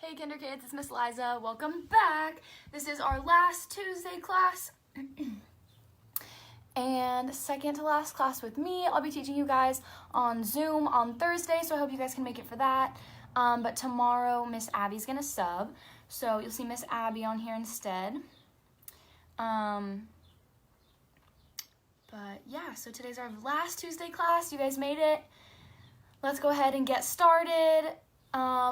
Hey Kinder Kids, it's Miss Liza. Welcome back. This is our last Tuesday class and second to last class with me. I'll be teaching you guys on Zoom on Thursday, so I hope you guys can make it for that. But tomorrow Miss Abby's gonna sub, so you'll see Miss Abby on here instead. But yeah, so today's our last Tuesday class. You guys made it. Let's go ahead and get started.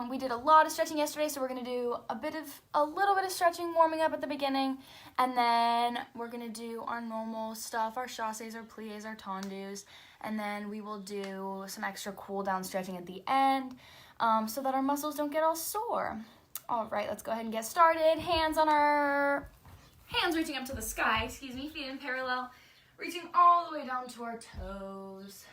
We did a lot of stretching yesterday, so we're gonna do a little bit of stretching, warming up at the beginning, and then we're gonna do our normal stuff, our chassés, our pliés, our tendus, and then we will do some extra cool down stretching at the end, so that our muscles don't get all sore. All right, let's go ahead and get started. Hands reaching up to the sky, feet in parallel, reaching all the way down to our toes.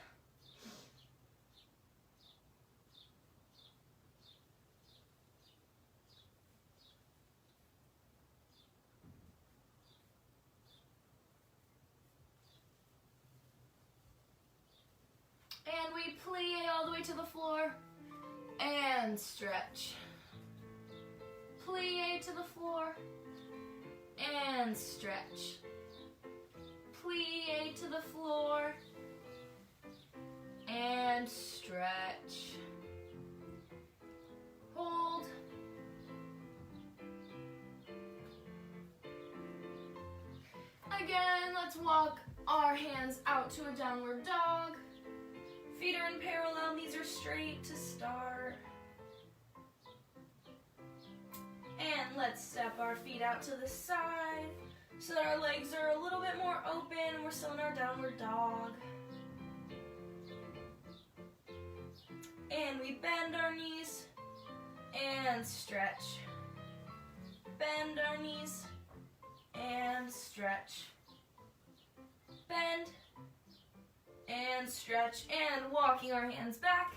And we plie all the way to the floor and stretch. Plie to the floor and stretch. Plie to the floor and stretch. Hold. Again, let's walk our hands out to a downward dog. Feet are in parallel, knees are straight to start. And let's step our feet out to the side so that our legs are a little bit more open. We're still in our downward dog. And we bend our knees and stretch. Bend our knees and stretch. Bend and stretch, and walking our hands back.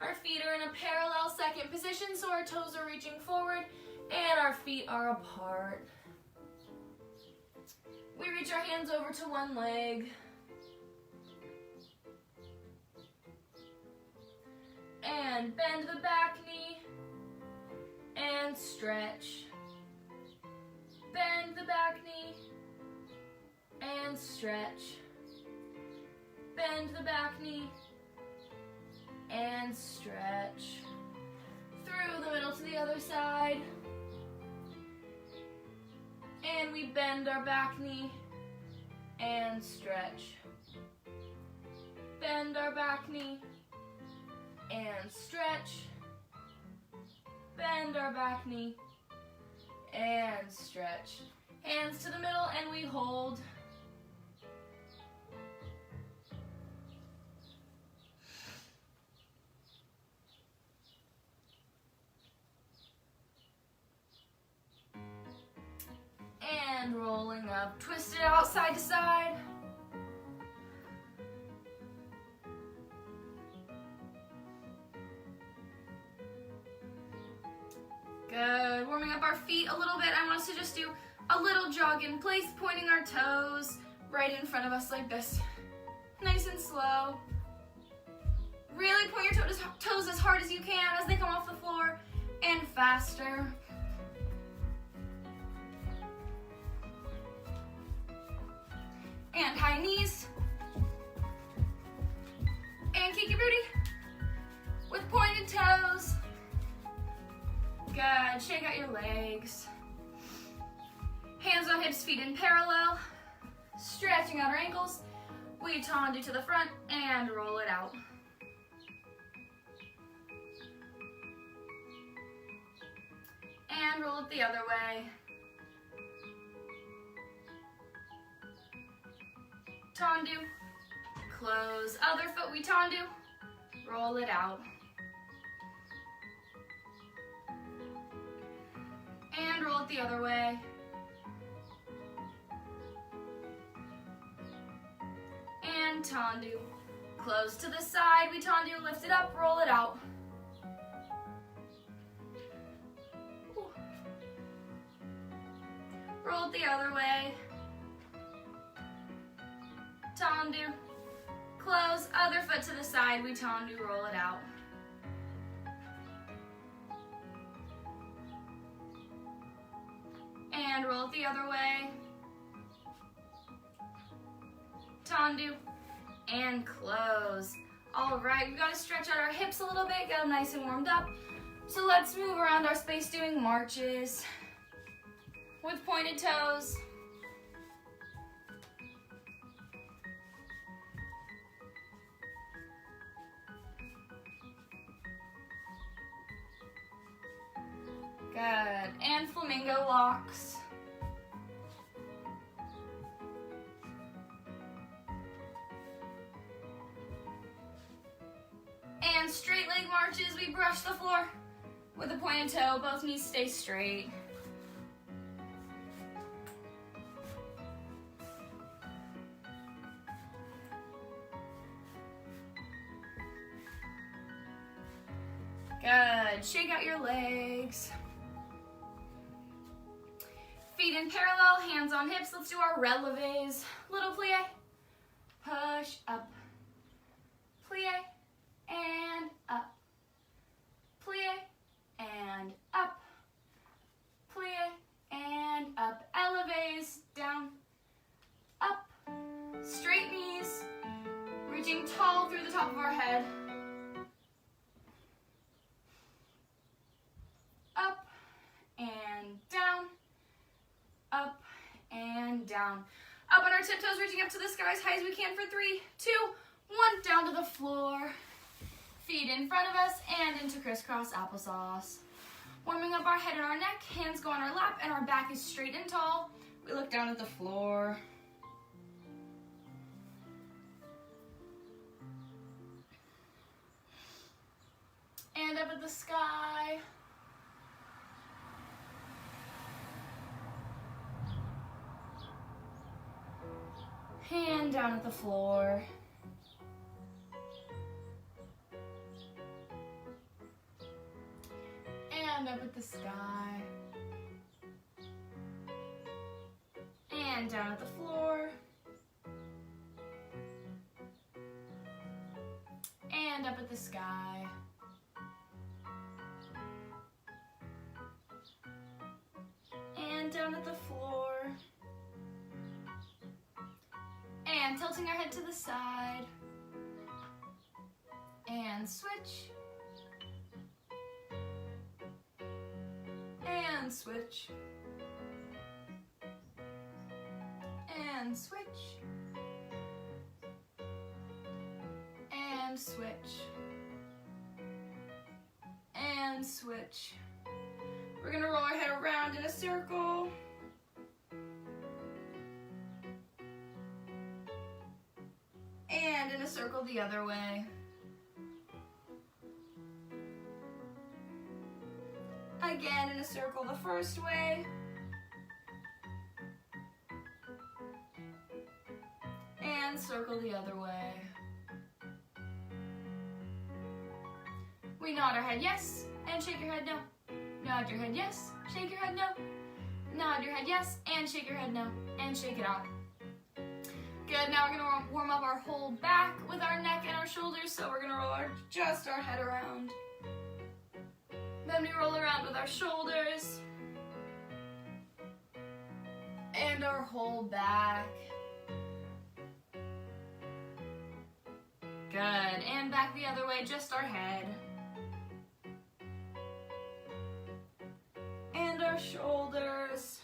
Our feet are in a parallel second position, so our toes are reaching forward and our feet are apart. We reach our hands over to one leg. And bend the back knee and stretch. Bend the back knee and stretch. Bend the back knee and stretch. Through the middle to the other side. And we bend our back knee and stretch. Bend our back knee and stretch. Bend our back knee and stretch. Hands to the middle and we hold. And rolling up, twist it out side to side. Good, warming up our feet a little bit. I want us to just do a little jog in place, pointing our toes right in front of us like this. Nice and slow. Really point your toes as hard as you can as they come off the floor, and faster. And high knees. And kick your booty with pointed toes. Good, shake out your legs. Hands on hips, feet in parallel. Stretching out our ankles. We tendu to the front and roll it out. And roll it the other way. Tendu, close, other foot we tendu, roll it out. And roll it the other way. And tendu, close to the side, we tendu, lift it up, roll it out. Roll it the other way. Tendu, close, other foot to the side, we tendu, roll it out. roll it the other way. Tendu. And close. All right, we've got to stretch out our hips a little bit, get them nice and warmed up. So let's move around our space doing marches with pointed toes. Good, and flamingo walks. And straight leg marches, we brush the floor with a pointed toe, both knees stay straight. Good, shake out your legs. Feet in parallel, hands on hips. Let's do our releves. Little plie, push up, plie, and up, plie, and up, plie, and up. Eleves, down, up, straight knees, reaching tall through the top of our head. Up and down, up and down. Up on our tiptoes, reaching up to the sky as high as we can for 3, 2, 1, down to the floor. Feet in front of us and into crisscross applesauce. Warming up our head and our neck, hands go on our lap and our back is straight and tall. We look down at the floor. And up at the sky. Hand down at the floor. And up at the sky. And down at the floor. And up at the sky. And down at the floor. And tilting our head to the side. And switch. And switch. And switch. And switch. And switch. We're gonna roll our head around in a circle. And in a circle the other way. Again in a circle the first way. And circle the other way. We nod our head yes, and shake your head no. Nod your head yes, shake your head no. Nod your head yes, and shake your head no. And shake it out. Good, now we're gonna warm up our whole back with our neck and our shoulders, so we're gonna roll just our head around. Then we roll around with our shoulders and our whole back. Good, and back the other way, just our head. And our shoulders.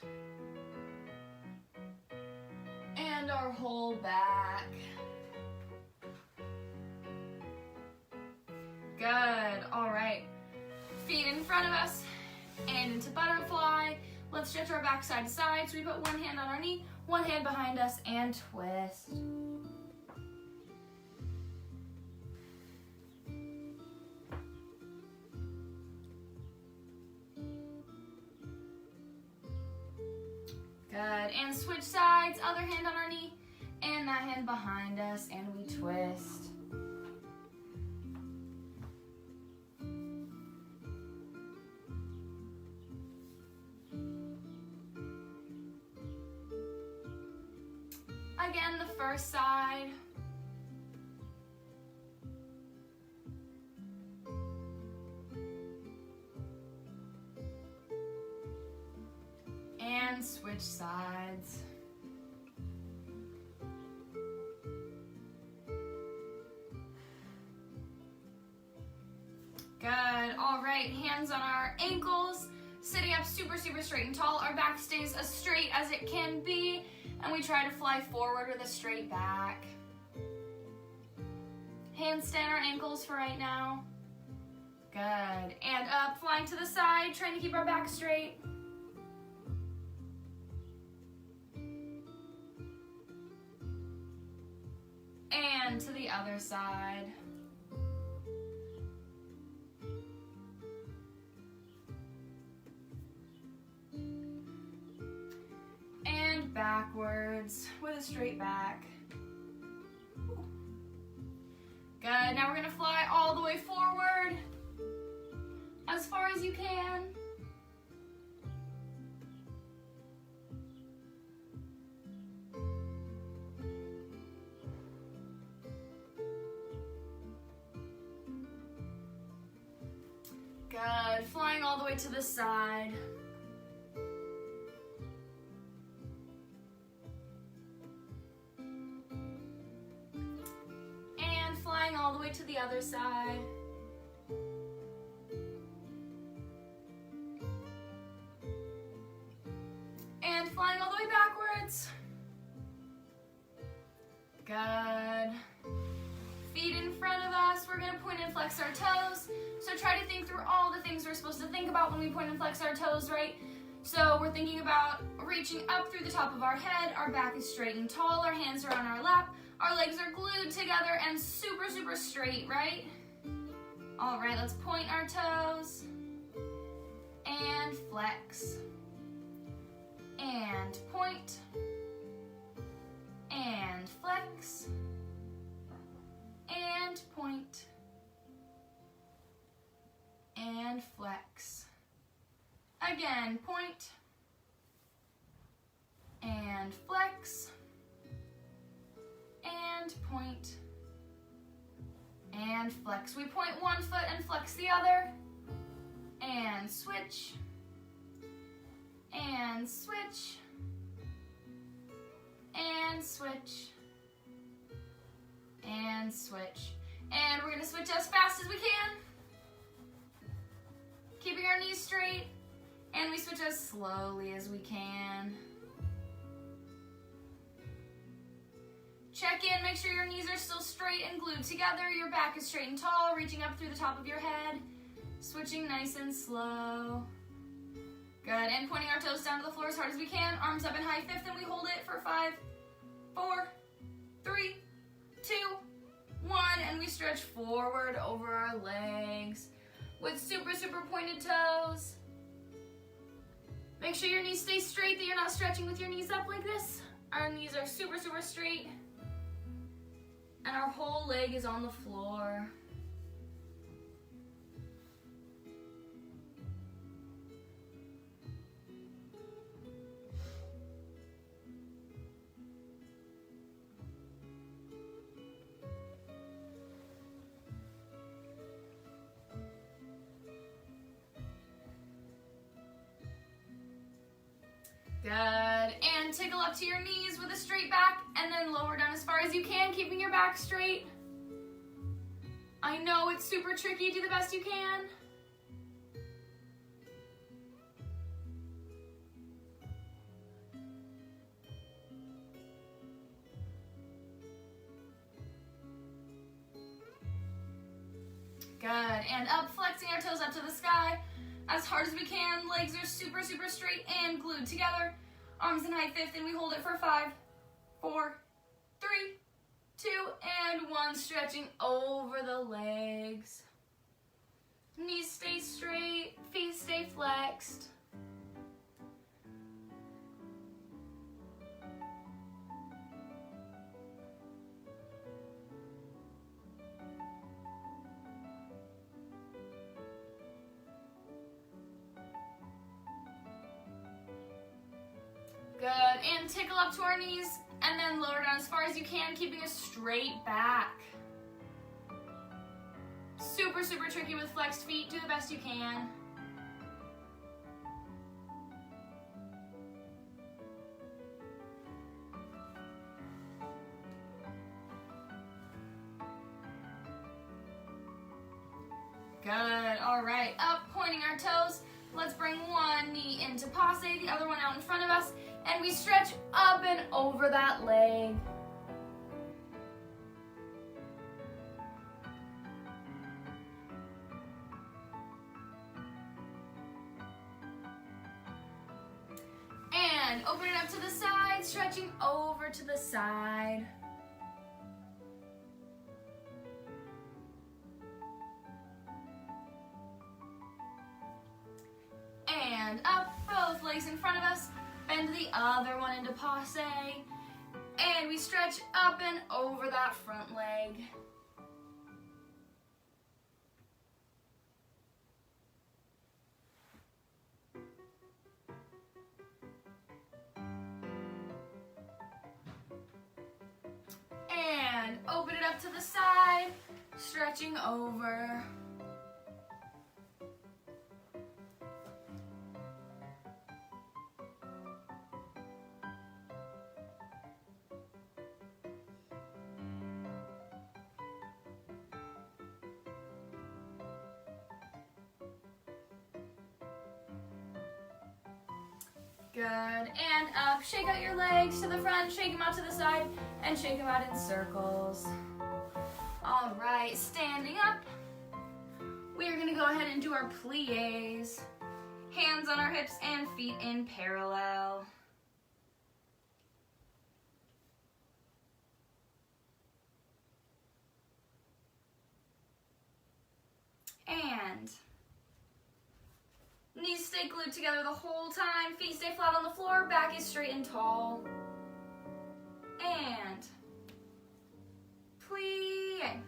And our whole back. Good, all right. Feet in front of us and into butterfly. Let's stretch our back side to side. So we put one hand on our knee, one hand behind us, and twist. Good, and switch sides, other hand on our knee, and that hand behind us, and we twist. Again, the first side. And switch switch sides. Good. All right, hands on our ankles, sitting up super, super straight and tall. Our back stays as straight as it can be, and we try to fly forward with a straight back. Handstand our ankles for right now. Good. And up, flying to the side, trying to keep our back straight. And to the other side. And backwards with a straight back. Good. Now we're going to fly all the way forward as far as you can. Good. Flying all the way to the side. And flying all the way to the other side. And flying all the way backwards. Good. Feet in front of us. We're going to point and flex our toes. So try to think through all the things we're supposed to think about when we point and flex our toes, right? So we're thinking about reaching up through the top of our head. Our back is straight and tall. Our hands are on our lap. Our legs are glued together and super, super straight, right? All right, let's point our toes. And flex. And point. And flex. And point. And flex. Again, point. And flex. And point. And flex. We point one foot and flex the other. And switch. And switch. And switch. And switch. And we're going to switch as fast as we can. Keeping our knees straight. And we switch as slowly as we can. Check in, make sure your knees are still straight and glued together. Your back is straight and tall, reaching up through the top of your head. Switching nice and slow. Good, and pointing our toes down to the floor as hard as we can. Arms up in high fifth, and we hold it for 5, 4, 3, 2, 1. And we stretch forward over our legs with super, super pointed toes. Make sure your knees stay straight, that you're not stretching with your knees up like this. Our knees are super, super straight. And our whole leg is on the floor. Good, and tickle up to your knees with a straight back, and then lower down as far as you can, keeping your back straight. I know it's super tricky, do the best you can. Good, and up, flexing our toes up to the sky. As hard as we can, legs are super, super straight and glued together. Arms in high fifth, and we hold it for 5, 4, 3, 2, and 1. Stretching over the legs. Knees stay straight, feet stay flexed. Good, and tickle up to our knees, and then lower down as far as you can, keeping a straight back. Super, super tricky with flexed feet, do the best you can. our toes. Let's bring one knee into passe, the other one out in front of us, and we stretch up and over that leg. And open it up to the side, stretching over to the side. And up, both legs in front of us, bend the other one into passe, and we stretch up and over that front leg. And open it up to the side, stretching over. Good, and up, shake out your legs to the front, shake them out to the side, and shake them out in circles. All right, standing up, we are gonna go ahead and do our plies. Hands on our hips and feet in parallel. And knees stay glued together the whole time, feet stay flat on the floor, back is straight and tall. And plie.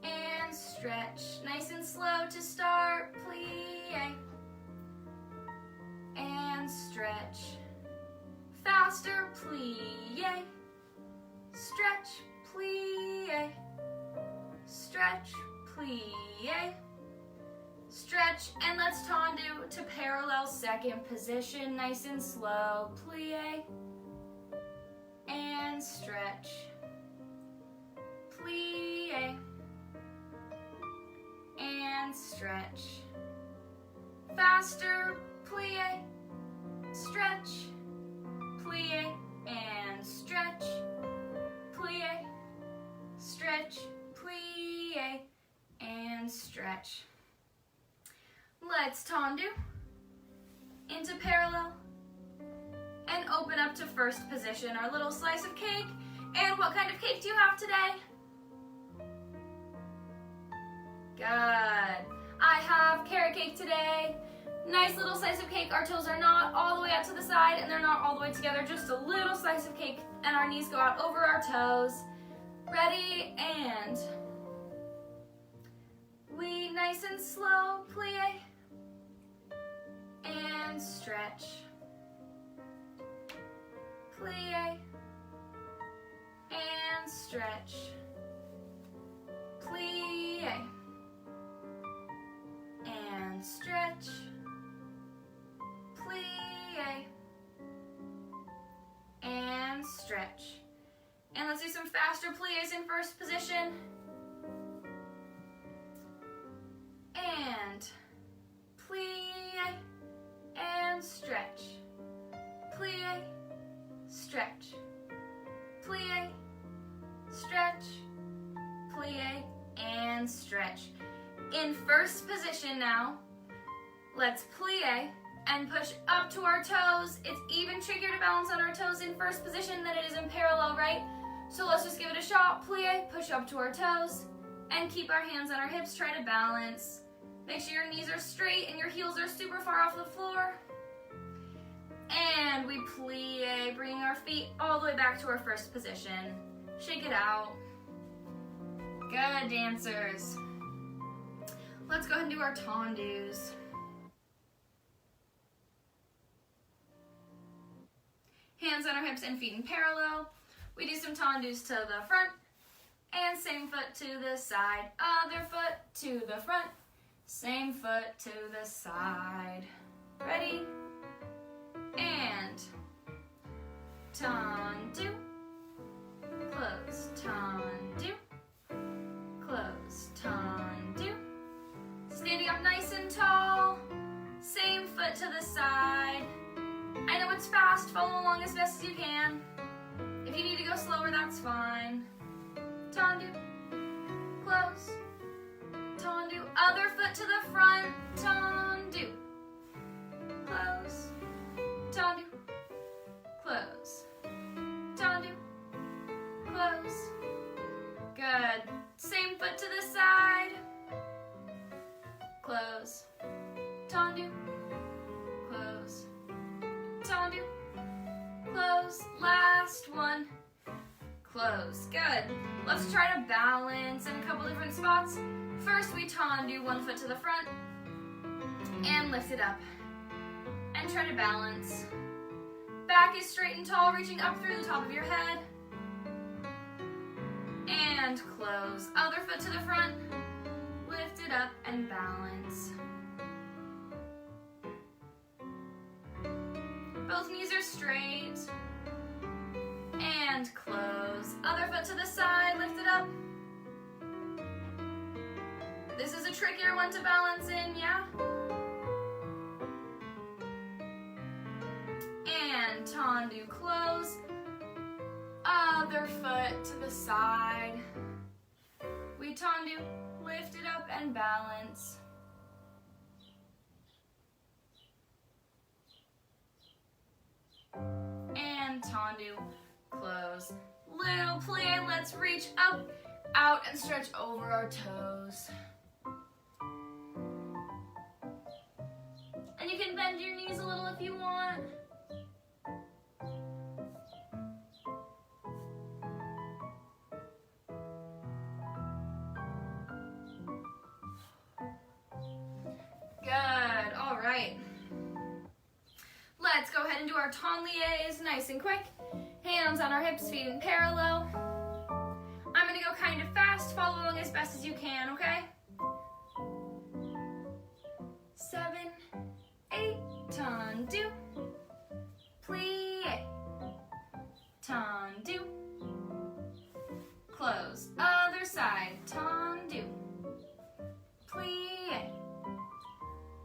And stretch. Nice and slow to start, plie. And stretch. Faster, plie. Stretch, plie. Stretch, plie. Stretch, and let's tendu to parallel second position, nice and slow, plie, and stretch, plie, and stretch, faster, plie, stretch, plie, and stretch, plie, stretch, plie, and stretch. Let's tendu into parallel and open up to first position, our little slice of cake. And what kind of cake do you have today? Good. I have carrot cake today. Nice little slice of cake. Our toes are not all the way out to the side and they're not all the way together, just a little slice of cake, and our knees go out over our toes. Ready, and we nice and slow, plie, and stretch, plie, and stretch, plie, and stretch, plie, and stretch. And let's do some faster plies in first position. And plie, and stretch, plie, stretch, plie, stretch, plie, and stretch. In first position now, let's plie and push up to our toes. It's even trickier to balance on our toes in first position than it is in parallel, right? So let's just give it a shot. Plie, push up to our toes, and keep our hands on our hips, try to balance. Make sure your knees are straight and your heels are super far off the floor. And we plie, bringing our feet all the way back to our first position. Shake it out. Good, dancers. Let's go ahead and do our tendus. Hands on our hips and feet in parallel. We do some tendus to the front, and same foot to the side. Other foot to the front, same foot to the side. Ready? And tendu, close, tendu, close, tendu. Standing up nice and tall. Same foot to the side. I know it's fast, follow along as best as you can. If you need to go slower, that's fine. Tendu, close. Tendu, other foot to the front. Tendu, close. Tendu, close. Tendu, close. Good. Same foot to the side. Close. Tendu, close. Tendu, close. Last one. Close. Good. Let's try to balance in a couple different spots. First, we tendu one foot to the front and lift it up. And try to balance. Back is straight and tall, reaching up through the top of your head. And close. Other foot to the front. Lift it up and balance. Both knees are straight. And close. Other foot to the side, lift it up. This is a trickier one to balance in, yeah? And tendu, close. Other foot to the side. We tendu, lift it up and balance. And tendu, close. Little plie, let's reach up, out, and stretch over our toes. And you can bend your knees a little if you want. Good, all right. Let's go ahead and do our ton liés nice and quick. Hands on our hips, feet in parallel. I'm gonna go kind of fast, follow along as best as you can, okay? 7, 8, tendu, plie, tendu, close, other side, tendu, plie,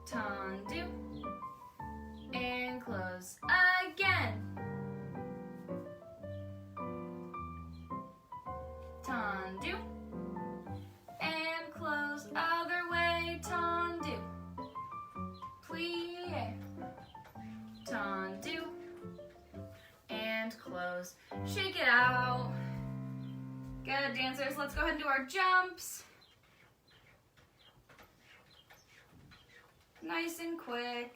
tendu, and close again. Tendu, and close, other way, tendu, plie, tendu, and close. Shake it out. Good, dancers, let's go ahead and do our jumps. Nice and quick.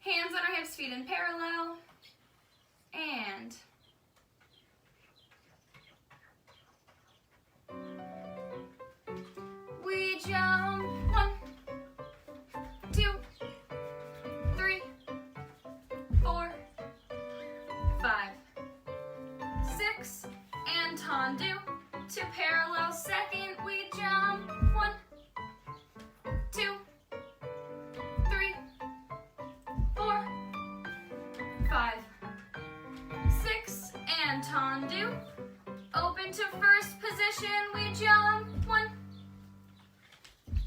Hands on our hips, feet in parallel, and we jump. 1, 2, 3, 4, 5, 6, and tendu to parallel second. We jump. 1, 2, 3, 4, 5, 6, and tendu. Open to first position. We jump. 1,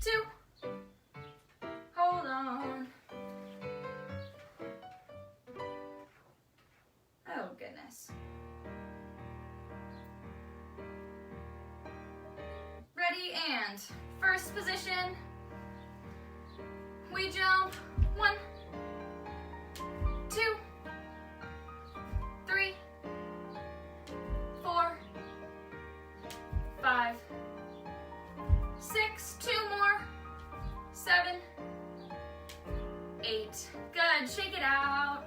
2. Hold on. Oh, goodness. Ready, and first position. We jump. 1, 2, 3, 4, 5, 6, 2 more, 7, 8. Good, shake it out.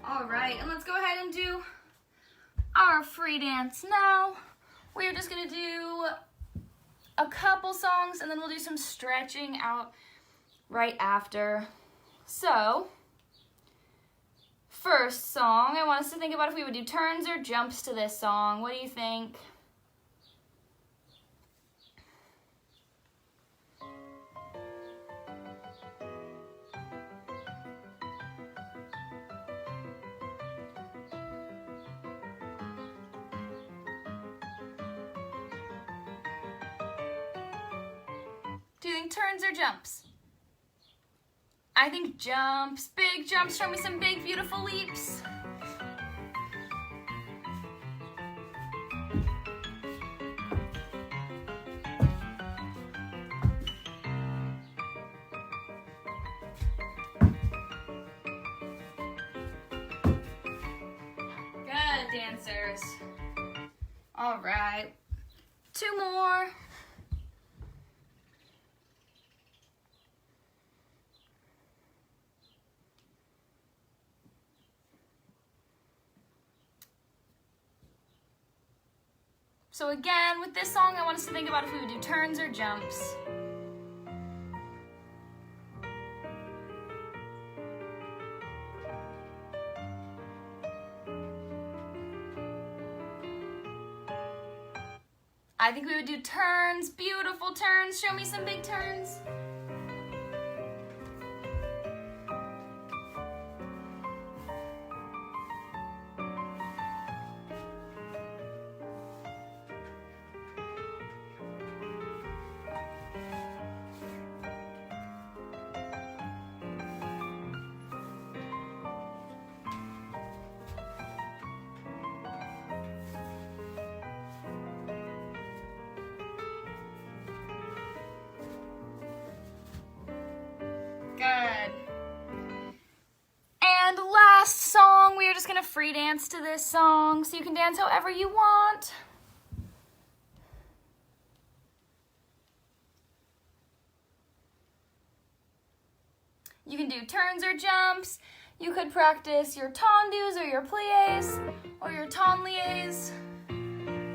All right, and let's go ahead and do our free dance now. We're just gonna do a couple songs and then we'll do some stretching out right after. So, first song, I want us to think about if we would do turns or jumps to this song. What do you think? Do you think turns or jumps? I think jumps. Big jumps. Show me some big, beautiful leaps. Good, dancers. All right. 2 more. So again, with this song, I want us to think about if we would do turns or jumps. I think we would do turns, beautiful turns. Show me some big turns. Good. And last song, we are just gonna free dance to this song, so you can dance however you want. You can do turns or jumps. You could practice your tendus or your plies or your tenliers,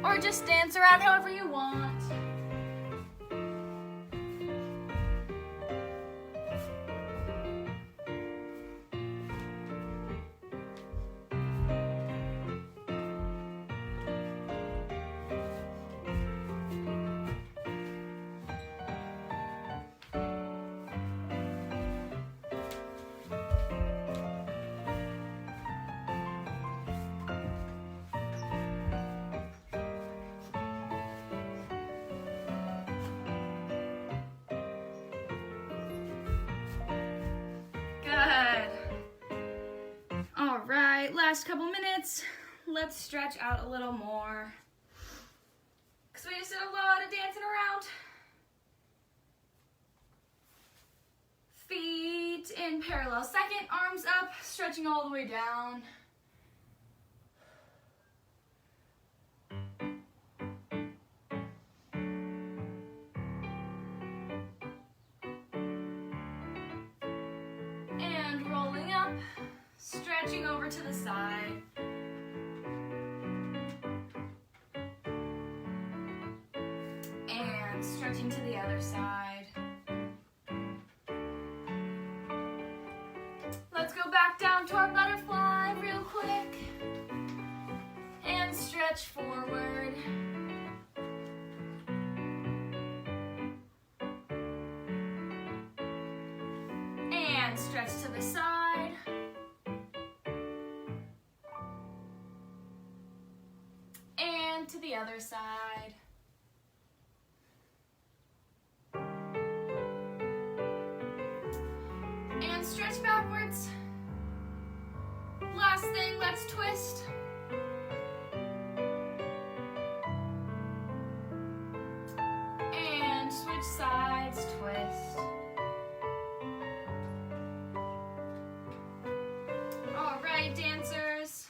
or just dance around however you want. All right, last couple minutes. Let's stretch out a little more, because we just did a lot of dancing around. Feet in parallel second, arms up, stretching all the way down. And rolling up, stretching over to the side. And stretching to the other side. Let's go back down to our butterfly real quick. And stretch forward. And stretch to the side. And to the other side. And stretch backwards. Last thing, let's twist. And switch sides, twist. All right, dancers.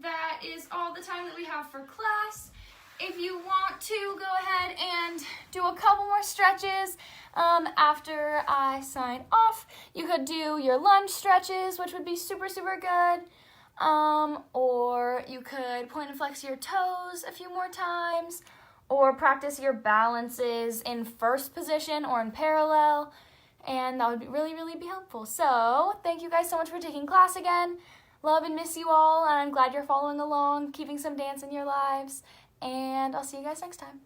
That is all the time that we have for class. If you want to go ahead and do a couple more stretches after I sign off, you could do your lunge stretches, which would be super, super good. Or you could point and flex your toes a few more times, or practice your balances in first position or in parallel, and that would really, really be helpful. So thank you guys so much for taking class again. Love and miss you all, and I'm glad you're following along, keeping some dance in your lives, and I'll see you guys next time.